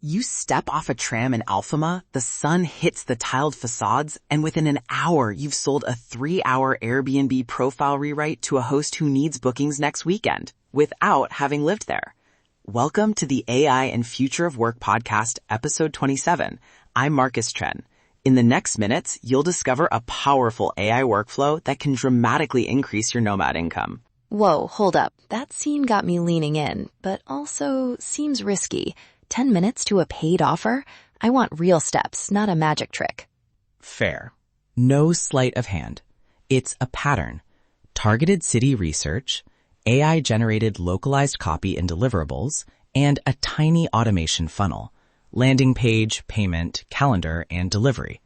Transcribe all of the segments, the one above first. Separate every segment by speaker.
Speaker 1: You step off a tram in Alfama, the sun hits the tiled facades, and within an hour you've sold a 3-hour Airbnb profile rewrite to a host who needs bookings next weekend, without having lived there. Welcome to the AI and Future of Work podcast, episode 27. I'm Marcus Tren. In the next minutes, you'll discover a powerful AI workflow that can dramatically increase your Nomad income.
Speaker 2: Whoa, hold up. That scene got me leaning in, but also seems risky. 10 minutes to a paid offer? I want real steps, not a magic trick.
Speaker 1: Fair. No sleight of hand. It's a pattern. Targeted city research, AI-generated localized copy and deliverables, and a tiny automation funnel. Landing page, payment, calendar, and delivery.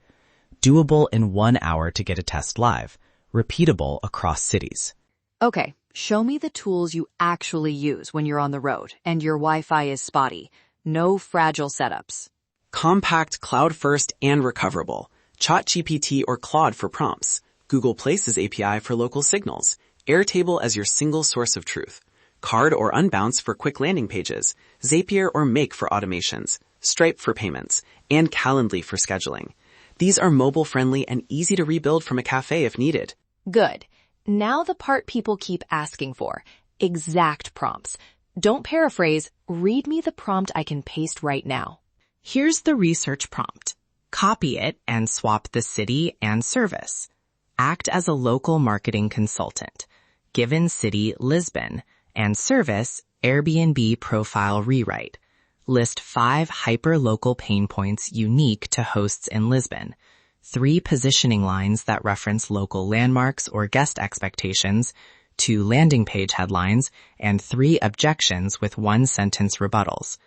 Speaker 1: Doable in 1 hour to get a test live. Repeatable across cities.
Speaker 3: Okay, show me the tools you actually use when you're on the road and your Wi-Fi is spotty. No fragile setups.
Speaker 1: Compact, cloud-first, and recoverable. ChatGPT or Claude for prompts. Google Places API for local signals. Airtable as your single source of truth. Carrd or Unbounce for quick landing pages. Zapier or Make for automations. Stripe for payments. And Calendly for scheduling. These are mobile-friendly and easy to rebuild from a cafe if needed.
Speaker 2: Good. Now the part people keep asking for. Exact prompts. Don't paraphrase, read me the prompt I can paste right now.
Speaker 4: Here's the research prompt. Copy it and swap the city and service. Act as a local marketing consultant. Given city, Lisbon, and service, Airbnb profile rewrite. List 5 hyperlocal pain points unique to hosts in Lisbon. 3 positioning lines that reference local landmarks or guest expectations, 2 landing page headlines, and 3 objections with 1-sentence rebuttals.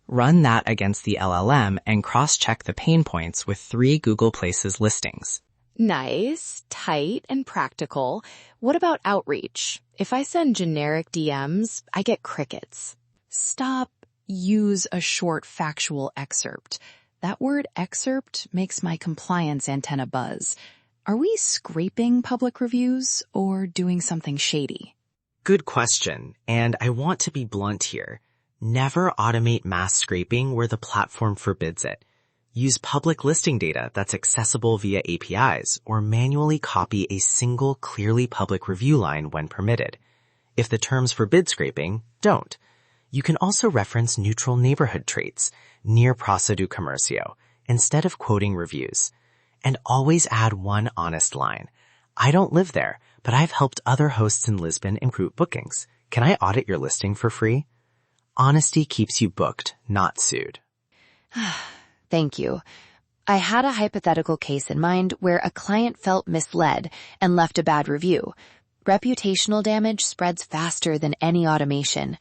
Speaker 4: Run that against the LLM and cross-check the pain points with 3 Google Places listings.
Speaker 2: Nice, tight, and practical. What about outreach? If I send generic DMs, I get crickets. Stop. Use a short factual excerpt. That word excerpt makes my compliance antenna buzz. Are we scraping public reviews or doing something shady?
Speaker 4: Good question, and I want to be blunt here. Never automate mass scraping where the platform forbids it. Use public listing data that's accessible via APIs or manually copy a single clearly public review line when permitted. If the terms forbid scraping, don't. You can also reference neutral neighborhood traits, near Praça do Comércio, instead of quoting reviews. And always add one honest line. I don't live there, but I've helped other hosts in Lisbon improve bookings. Can I audit your listing for free? Honesty keeps you booked, not sued.
Speaker 2: Thank you. I had a hypothetical case in mind where a client felt misled and left a bad review. Reputational damage spreads faster than any automation.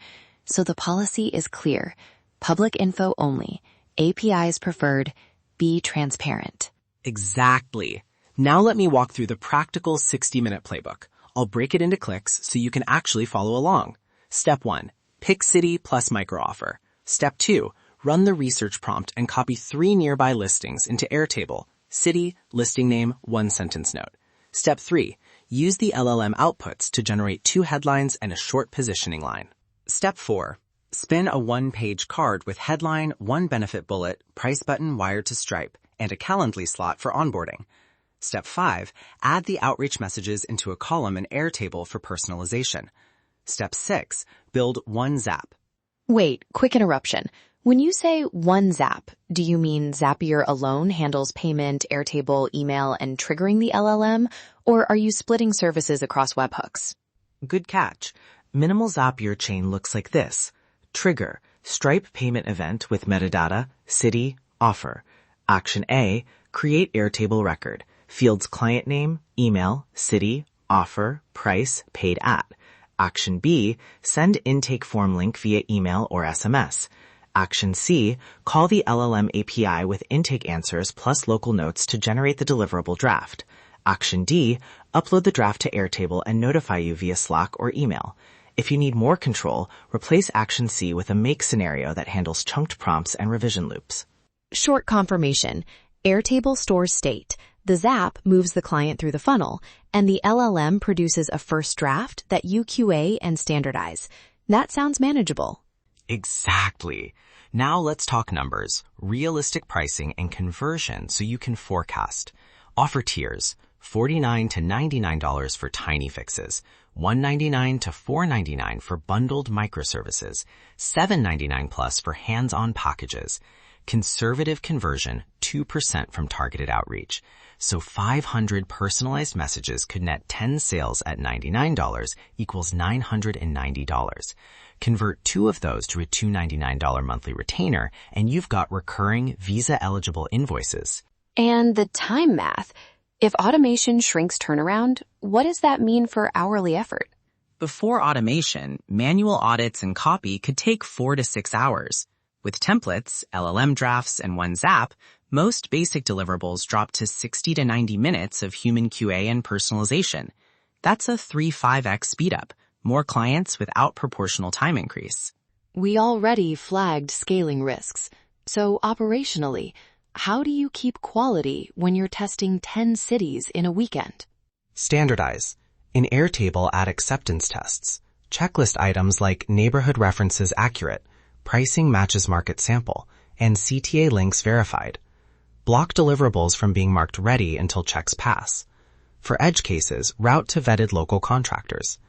Speaker 2: So the policy is clear. Public info only. APIs preferred. Be transparent.
Speaker 1: Exactly. Now let me walk through the practical 60-minute playbook. I'll break it into clicks so you can actually follow along. Step 1. Pick city plus microoffer. Step 2. Run the research prompt and copy 3 nearby listings into Airtable. City, listing name, 1-sentence note. Step 3. Use the LLM outputs to generate 2 headlines and a short positioning line. Step 4. Spin a 1-page card with headline, 1 benefit bullet, price button wired to Stripe, and a Calendly slot for onboarding. Step 5. Add the outreach messages into a column in Airtable for personalization. Step 6. Build 1 Zap.
Speaker 2: Wait, quick interruption. When you say 1 Zap, do you mean Zapier alone handles payment, Airtable, email, and triggering the LLM? Or are you splitting services across webhooks?
Speaker 4: Good catch. Minimal Zapier chain looks like this. Trigger, Stripe payment event with metadata, city, offer. Action A, create Airtable record. Fields client name, email, city, offer, price, paid at. Action B, send intake form link via email or SMS. Action C, call the LLM API with intake answers plus local notes to generate the deliverable draft. Action D, upload the draft to Airtable and notify you via Slack or email. If you need more control, replace Action C with a make scenario that handles chunked prompts and revision loops.
Speaker 2: Short confirmation. Airtable stores state. The Zap moves the client through the funnel, and the LLM produces a first draft that you QA and standardize. That sounds manageable.
Speaker 4: Exactly.
Speaker 1: Now let's talk numbers, realistic pricing, and conversion so you can forecast. Offer tiers, $49 to $99 for tiny fixes, $199 to $499 for bundled microservices, $799 plus for hands-on packages. Conservative conversion, 2% from targeted outreach. So 500 personalized messages could net 10 sales at $99 equals $990. Convert 2 of those to a $299 monthly retainer, and you've got recurring Visa-eligible invoices.
Speaker 2: And the time math. If automation shrinks turnaround, what does that mean for hourly effort?
Speaker 4: Before automation, manual audits and copy could take 4 to 6 hours. With templates, LLM drafts, and one Zap, most basic deliverables drop to 60 to 90 minutes of human QA and personalization. That's a 3-5x speedup, more clients without proportional time increase.
Speaker 2: We already flagged scaling risks. So operationally, how do you keep quality when you're testing 10 cities in a weekend?
Speaker 1: Standardize. In Airtable, add acceptance tests. Checklist items like neighborhood references accurate, pricing matches market sample, and CTA links verified. Block deliverables from being marked ready until checks pass. For edge cases, route to vetted local contractors.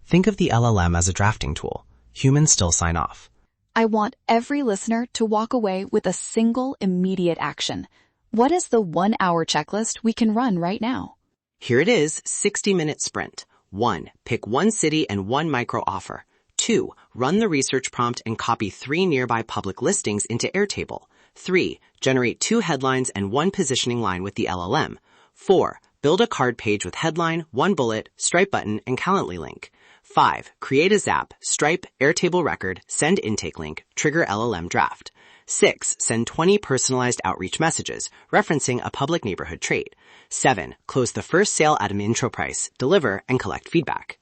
Speaker 1: Think of the LLM as a drafting tool. Humans still sign off.
Speaker 2: I want every listener to walk away with a single immediate action. What is the 1-hour checklist we can run right now?
Speaker 1: Here it is, 60-minute sprint. 1. Pick 1 city and 1 micro offer. 2. Run the research prompt and copy 3 nearby public listings into Airtable. 3. Generate 2 headlines and 1 positioning line with the LLM. 4. Build a card page with headline, 1 bullet, Stripe button, and Calendly link. 5. Create a Zap, Stripe, Airtable record, send intake link, trigger LLM draft. 6. Send 20 personalized outreach messages, referencing a public neighborhood trait. 7. Close the first sale at an intro price, deliver, and collect feedback.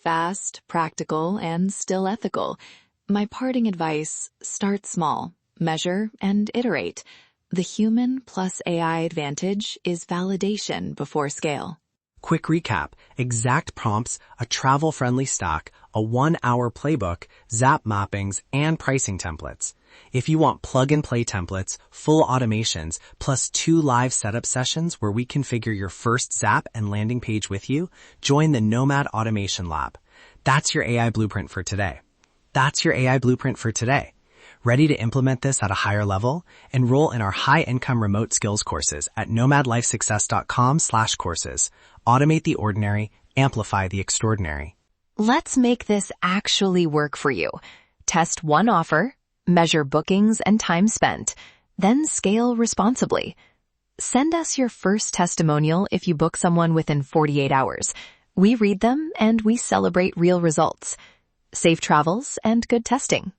Speaker 2: Fast, practical, and still ethical. My parting advice, start small, measure, and iterate. The human plus AI advantage is validation before scale.
Speaker 1: Quick recap, exact prompts, a travel-friendly stack, a 1-hour playbook, Zap mappings, and pricing templates. If you want plug-and-play templates, full automations, plus 2 live setup sessions where we configure your first Zap and landing page with you, join the Nomad Automation Lab. That's your AI blueprint for today. Ready to implement this at a higher level? Enroll in our high-income remote skills courses at nomadlifesuccess.com/courses. Automate the ordinary, amplify the extraordinary.
Speaker 3: Let's make this actually work for you. Test 1 offer, measure bookings and time spent, then scale responsibly. Send us your first testimonial if you book someone within 48 hours. We read them and we celebrate real results. Safe travels and good testing.